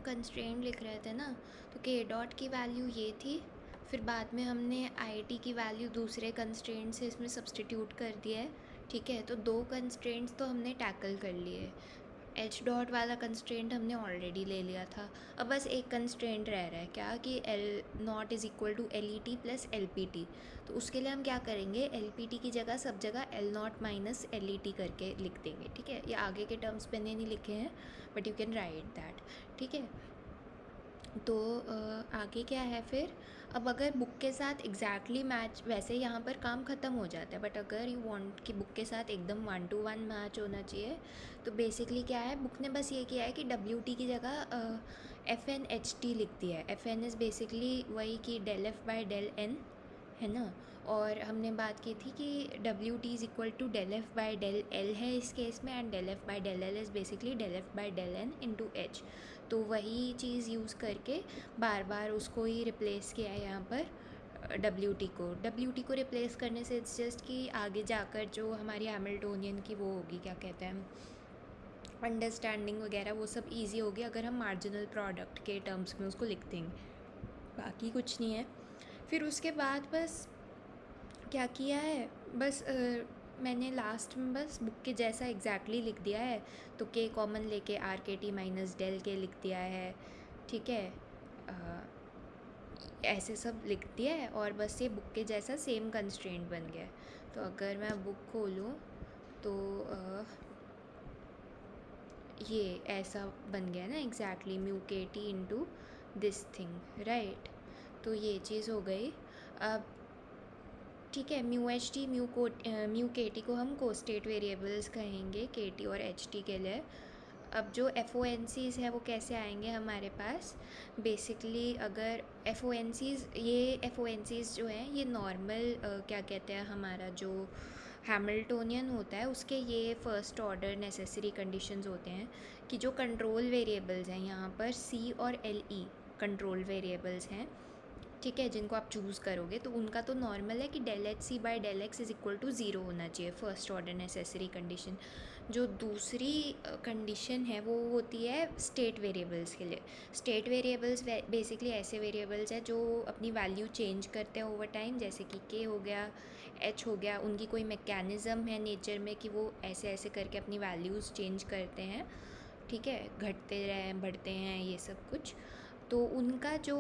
Constraint लिख रहे थे ना, तो के डॉट की वैल्यू ये थी, फिर बाद में हमने आई टी की वैल्यू दूसरे कंस्ट्रेंट से इसमें सब्सटीट्यूट कर दिया है। ठीक है, तो 2 कंस्ट्रेंट्स तो हमने टैकल कर लिए। एच डॉट वाला कंस्ट्रेंट हमने ऑलरेडी ले लिया था। अब बस एक कंस्ट्रेंट रह रहा है क्या, कि L naught is equal to L E T plus L P T. तो उसके लिए हम क्या करेंगे, एल पी टी की जगह सब जगह L not minus L E T करके लिख देंगे। ठीक है, ये आगे के टर्म्स मैंने नहीं लिखे हैं, but you can write that. ठीक है, तो आगे क्या है फिर। अब अगर बुक के साथ एग्जैक्टली मैच, वैसे यहाँ पर काम ख़त्म हो जाता है, बट अगर यू वांट कि बुक के साथ एकदम 1 to 1 मैच होना चाहिए, तो बेसिकली क्या है, बुक ने बस ये किया है कि डब्ल्यू टी की जगह एफ एन एच टी लिख दिया है। एफ एन इज़ बेसिकली वही कि del F by del N, है ना। और हमने बात की थी कि W T is equal to del F by del L है इस केस में, and del F by del L is basically del F by del N into H. तो वही चीज़ यूज़ करके बार बार उसको ही रिप्लेस किया है यहाँ पर डब्ल्यू टी को रिप्लेस करने से इट्स जस्ट कि आगे जाकर जो हमारी हैमिल्टोनियन की वो होगी, क्या कहते हैं, अंडरस्टैंडिंग वगैरह, वो सब इजी होगी अगर हम मार्जिनल प्रोडक्ट के टर्म्स में उसको लिख देंगे। बाकी कुछ नहीं है। फिर उसके बाद बस क्या किया है, बस मैंने लास्ट में बस बुक के जैसा एग्जैक्टली लिख दिया है। तो के कॉमन लेके आर के टी माइनस डेल के लिख दिया है। ठीक है, ऐसे सब लिख दिया है, और बस ये बुक के जैसा सेम कंस्ट्रेंट बन गया है। तो अगर मैं बुक खोलूँ तो ये ऐसा बन गया ना एग्जैक्टली, म्यू के T into this thing, right. तो ये चीज़ हो गई। अब ठीक है, म्यू एच टी म्यू के टी को हम कोस्टेट वेरिएबल्स कहेंगे, के टी और एच टी के लिए। अब जो एफ ओ एन सीज़ है वो कैसे आएंगे हमारे पास, बेसिकली अगर एफ ओ एन सीज़, ये एफ ओ एन सीज़ जो हैं ये नॉर्मल क्या कहते हैं, हमारा जो हैमिल्टोनियन होता है उसके ये फर्स्ट ऑर्डर नेसेसरी कंडीशंस होते हैं कि जो कंट्रोल वेरिएबल्स हैं यहाँ पर सी और एल ई कंट्रोल वेरिएबल्स हैं। ठीक है, जिनको आप चूज़ करोगे तो उनका तो नॉर्मल है कि del H C by del X is equal to zero होना चाहिए, फर्स्ट ऑर्डर नेसेसरी कंडीशन। जो दूसरी कंडीशन है वो होती है स्टेट वेरिएबल्स के लिए। स्टेट वेरिएबल्स बेसिकली ऐसे वेरिएबल्स हैं जो अपनी वैल्यू चेंज करते हैं ओवर टाइम, जैसे कि के हो गया, एच हो गया, उनकी कोई मैकेनिज़्म है नेचर में कि वो ऐसे ऐसे करके अपनी वैल्यूज़ चेंज करते हैं। ठीक है, घटते रहें बढ़ते हैं ये सब कुछ। तो उनका जो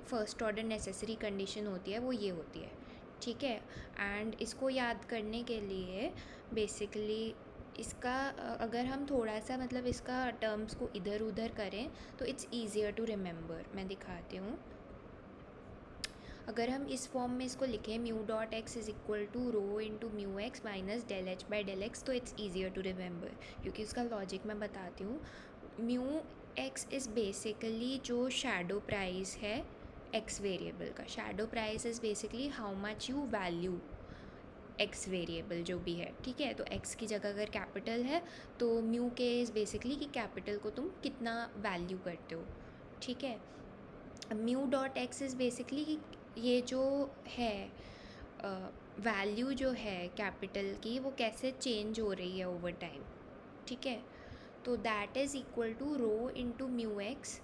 फर्स्ट ऑर्डर नेसेसरी कंडीशन होती है वो ये होती है। ठीक है, एंड इसको याद करने के लिए बेसिकली इसका अगर हम थोड़ा सा मतलब इसका टर्म्स को इधर उधर करें तो इट्स ईजियर टू रिमेंबर। मैं दिखाती हूँ। अगर हम इस फॉर्म में इसको लिखें, mu dot X is equal to rho into mu X minus del H by del X, तो इट्स ईजियर टू रिमेंबर, क्योंकि उसका लॉजिक मैं बताती हूँ। म्यू एक्स इज़ बेसिकली जो शैडो प्राइस है एक्स वेरिएबल का। Shadow price is basically how much you value X variable जो भी है। ठीक है, तो एक्स की जगह अगर कैपिटल है तो म्यू के इज़ बेसिकली कि कैपिटल को तुम कितना वैल्यू करते हो। ठीक है, mu dot X is basically ये जो है वैल्यू जो है कैपिटल की वो कैसे चेंज हो रही है ओवर टाइम। ठीक है, तो that is equal to rho into mu x.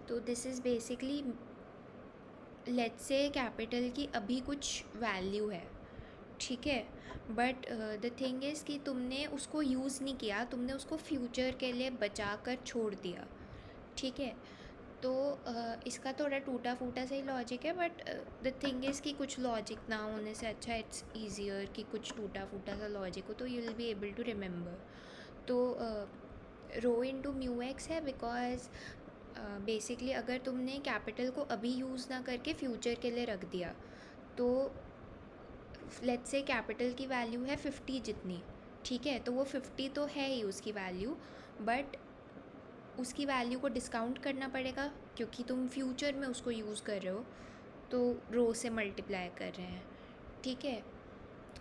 तो this is basically let's say capital की अभी कुछ वैल्यू है। ठीक है, बट द थिंग इज़ कि तुमने उसको यूज़ नहीं किया, तुमने उसको फ्यूचर के लिए बचा कर छोड़ दिया। ठीक है, तो इसका थोड़ा टूटा फूटा सही लॉजिक है, बट द थिंग इज़ कि कुछ लॉजिक ना होने से अच्छा इट्स ईजियर कि कुछ टूटा फूटा सा लॉजिक हो, तो you will be able to remember. तो रो इंटू म्यू एक्स है बिकॉज बेसिकली अगर तुमने कैपिटल को अभी यूज़ ना करके फ्यूचर के लिए रख दिया, तो लेट्स से कैपिटल की वैल्यू है 50 जितनी। ठीक है, तो वो 50 तो है ही उसकी वैल्यू, बट उसकी वैल्यू को डिस्काउंट करना पड़ेगा क्योंकि तुम फ्यूचर में उसको यूज़ कर रहे हो, तो रो से मल्टीप्लाई कर रहे हैं। ठीक है,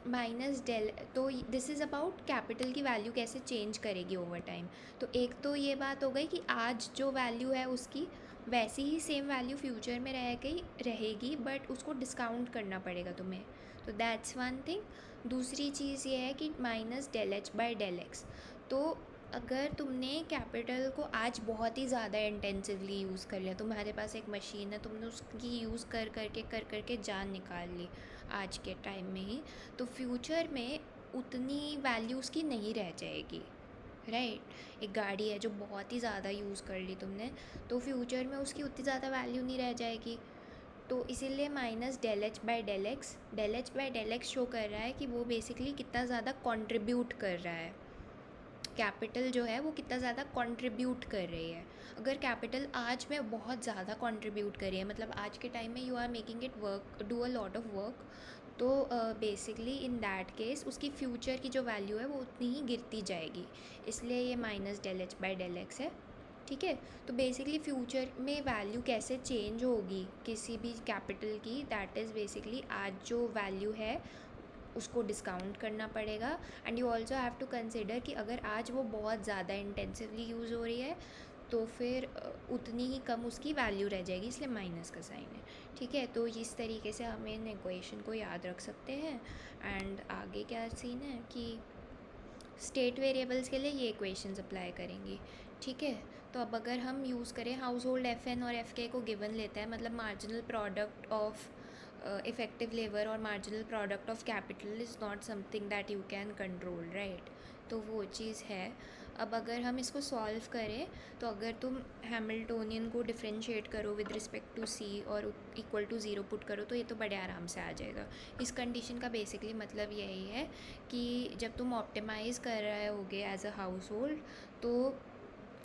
माइनस डेल, तो दिस इज़ अबाउट कैपिटल की वैल्यू कैसे चेंज करेगी ओवर टाइम। तो एक तो ये बात हो गई कि आज जो वैल्यू है उसकी वैसी ही सेम वैल्यू फ्यूचर में रहेगी, बट उसको डिस्काउंट करना पड़ेगा तुम्हें। तो दैट्स वन थिंग। दूसरी चीज़ ये है कि minus del H by del X, तो अगर तुमने कैपिटल को आज बहुत ही ज़्यादा इंटेंसिवली यूज़ कर लिया, तुम्हारे पास एक मशीन है, तुमने उसकी यूज़ कर करके जान निकाल ली आज के टाइम में ही, तो फ्यूचर में उतनी वैल्यू उसकी नहीं रह जाएगी, राइट। एक गाड़ी है जो बहुत ही ज़्यादा यूज़ कर ली तुमने, तो फ्यूचर में उसकी उतनी ज़्यादा वैल्यू नहीं रह जाएगी। तो इसीलिए minus del H by del X show कर रहा है कि वो बेसिकली कितना ज़्यादा कंट्रीब्यूट कर रहा है, कैपिटल जो है वो कितना ज़्यादा कंट्रीब्यूट कर रही है। अगर कैपिटल आज में बहुत ज़्यादा कंट्रीब्यूट कर रही है, मतलब आज के टाइम में you are making it work, do a lot of work, तो बेसिकली इन दैट केस उसकी फ्यूचर की जो वैल्यू है वो उतनी ही गिरती जाएगी, इसलिए ये minus del H by del X है, ठीक है। तो बेसिकली फ्यूचर में वैल्यू कैसे चेंज होगी किसी भी कैपिटल की, दैट इज़ बेसिकली आज जो वैल्यू है उसको डिस्काउंट करना पड़ेगा। And you also have to consider कि अगर आज वो बहुत ज़्यादा इंटेंसिवली यूज़ हो रही है तो फिर उतनी ही कम उसकी वैल्यू रह जाएगी, इसलिए माइनस का साइन है, ठीक है। तो इस तरीके से हम इन इक्वेशन को याद रख सकते हैं। एंड आगे क्या सीन है कि स्टेट वेरिएबल्स के लिए ये इक्वेशंस अप्लाई करेंगी, ठीक है। तो अब अगर हम यूज़ करें हाउस होल्ड एफ एन और एफ के को गिवन लेता है, मतलब marginal product of effective labour और marginal product of capital is not something that you can control, right. तो वो चीज़ है। अब अगर हम इसको सॉल्व करें तो अगर तुम हैमिल्टोनियन को डिफ्रेंशिएट करो विद रिस्पेक्ट टू सी और इक्वल टू ज़ीरो पुट करो तो ये तो बड़े आराम से आ जाएगा। इस कंडीशन का बेसिकली मतलब यही है कि जब तुम ऑप्टिमाइज़ कर रहे होगे एज अ हाउस होल्ड, तो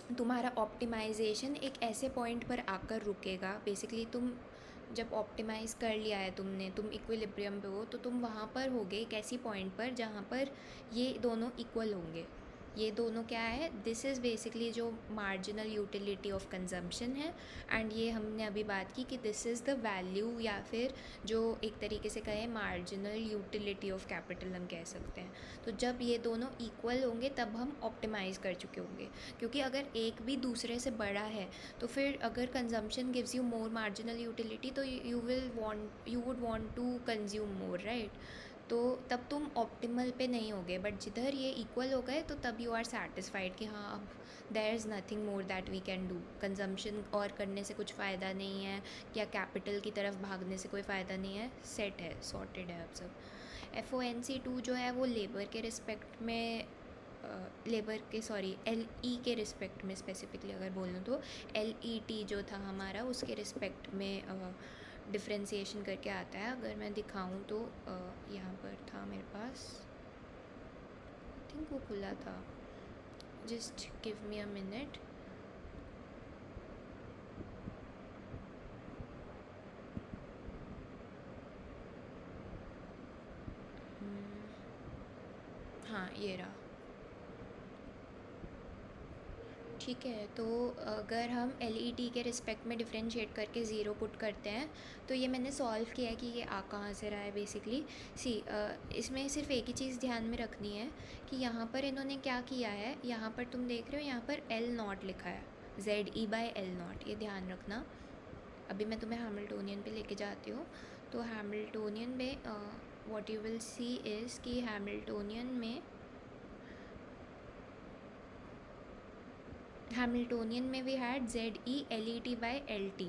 तुम्हारा ऑप्टिमाइजेशन एक ऐसे पॉइंट पर आकर रुकेगा। बेसिकली तुम जब ऑप्टिमाइज़ कर लिया है तुमने, तुम इक्विलिब्रियम पे हो, तो तुम वहाँ पर होगे एक ऐसी पॉइंट पर जहाँ पर ये दोनों इक्वल होंगे। ये दोनों क्या है, दिस इज़ बेसिकली जो मार्जिनल यूटिलिटी ऑफ कंजम्पशन है, एंड ये हमने अभी बात की कि दिस इज़ द वैल्यू, या फिर जो एक तरीके से कहें मार्जिनल यूटिलिटी ऑफ कैपिटल हम कह सकते हैं। तो जब ये दोनों इक्वल होंगे तब हम ऑप्टिमाइज़ कर चुके होंगे, क्योंकि अगर एक भी दूसरे से बड़ा है तो फिर अगर consumption gives you more marginal utility तो you would want to consume more, right. तो तब तुम ऑप्टिमल पे नहीं होगे, बट जिधर ये इक्वल हो गए तो तब यू आर सेटिस्फाइड कि हाँ अब there is nothing more that we can do, consumption और करने से कुछ फ़ायदा नहीं है, या कैपिटल की तरफ भागने से कोई फ़ायदा नहीं है, सेट है, सॉर्टेड है अब सब। FONC2 जो है वो लेबर के रिस्पेक्ट में LE के रिस्पेक्ट में स्पेसिफिकली अगर बोलूँ तो LET जो था हमारा उसके रिस्पेक्ट में डिफ्रेंसिएशन करके आता है। अगर मैं दिखाऊं तो यहाँ पर था मेरे पास, आई थिंक वो खुला था, just give me a minute. हाँ ये रहा, ठीक है। तो अगर हम LET के रिस्पेक्ट में डिफ्रेंशिएट करके ज़ीरो पुट करते हैं तो ये मैंने सॉल्व किया है कि ये आ कहाँ से रहा है बेसिकली। इसमें सिर्फ एक ही चीज़ ध्यान में रखनी है कि यहाँ पर इन्होंने क्या किया है, यहाँ पर तुम देख रहे हो यहाँ पर L0 लिखा है, ZE/L0, ये ध्यान रखना। अभी मैं तुम्हें हैमिल्टोनियन पे लेके जाती हूँ। तो हैमिल्टोनियन में what you will see is कि हैमिल्टोनियन में we had ZE/LET/LT।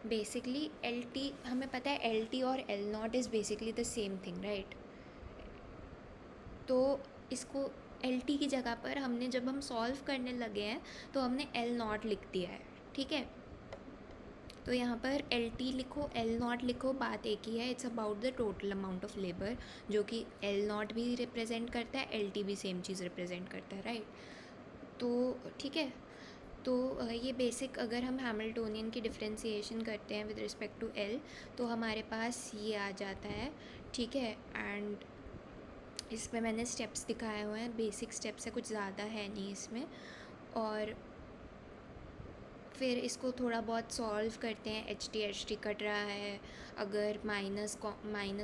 Basically LT हमें पता है, LT और L0 is basically the same thing, right. तो इसको LT की जगह पर हमने, जब हम सॉल्व करने लगे हैं तो हमने L0 लिख दिया है, ठीक है। तो यहाँ पर LT लिखो, L0 लिखो, बात एक ही है, it's about the total amount of labour, जो कि L0 भी रिप्रेजेंट करता है, LT भी सेम चीज़ रिप्रेजेंट करता है, राइट। तो ठीक है। तो ये बेसिक, अगर हम हैमिल्टोनियन की डिफ्रेंसिएशन करते हैं विद रिस्पेक्ट टू L तो हमारे पास ये आ जाता है, ठीक है। एंड इसमें मैंने स्टेप्स दिखाए हुए हैं, बेसिक स्टेप्स है, कुछ ज़्यादा है नहीं इसमें। और फिर इसको थोड़ा बहुत सॉल्व करते हैं, HT कट रहा है, अगर माइनस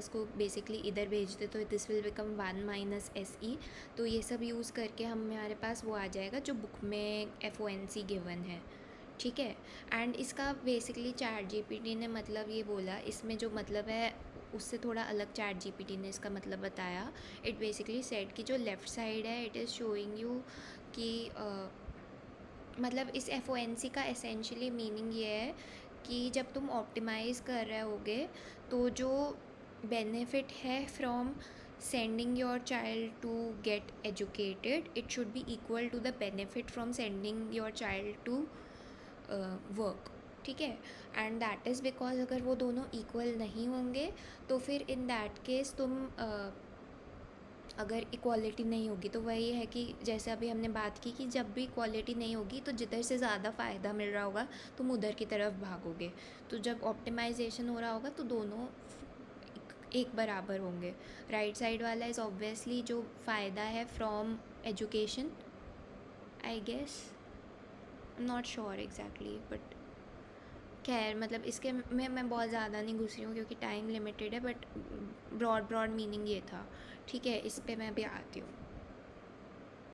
को बेसिकली इधर भेज दे तो दिस विल बिकम 1 - SE। तो ये सब यूज़ करके हमारे पास वो आ जाएगा जो बुक में FONC गिवन है, ठीक है। एंड इसका बेसिकली चैट GPT ने मतलब ये बोला, इसमें जो मतलब है उससे थोड़ा अलग चैट GPT ने इसका मतलब बताया। इट बेसिकली सेड कि जो लेफ़्ट साइड है इट इज़ शोइंग यू कि मतलब इस FONC का एसेंशियली मीनिंग ये है कि जब तुम ऑप्टिमाइज़ कर रहे होगे तो जो बेनिफिट है from sending your child to get educated, it should be equal to the benefit from sending your child to work, ठीक है। एंड दैट इज़ बिकॉज अगर वो दोनों इक्वल नहीं होंगे तो फिर इन दैट केस तुम अगर इक्वालिटी नहीं होगी तो वही है कि जैसे अभी हमने बात की कि जब भी इक्वालिटी नहीं होगी तो जिधर से ज़्यादा फ़ायदा मिल रहा होगा तुम उधर की तरफ भागोगे। तो जब ऑप्टिमाइजेशन हो रहा होगा तो दोनों एक बराबर होंगे। राइट साइड वाला इज़ ऑब्वियसली जो फ़ायदा है from education, I guess, not sure exactly, but खैर मतलब इसके में मैं बहुत ज़्यादा नहीं घुस रही हूँ क्योंकि टाइम लिमिटेड है, बट ब्रॉड मीनिंग ये था, ठीक है। इस पे मैं भी आती हूँ।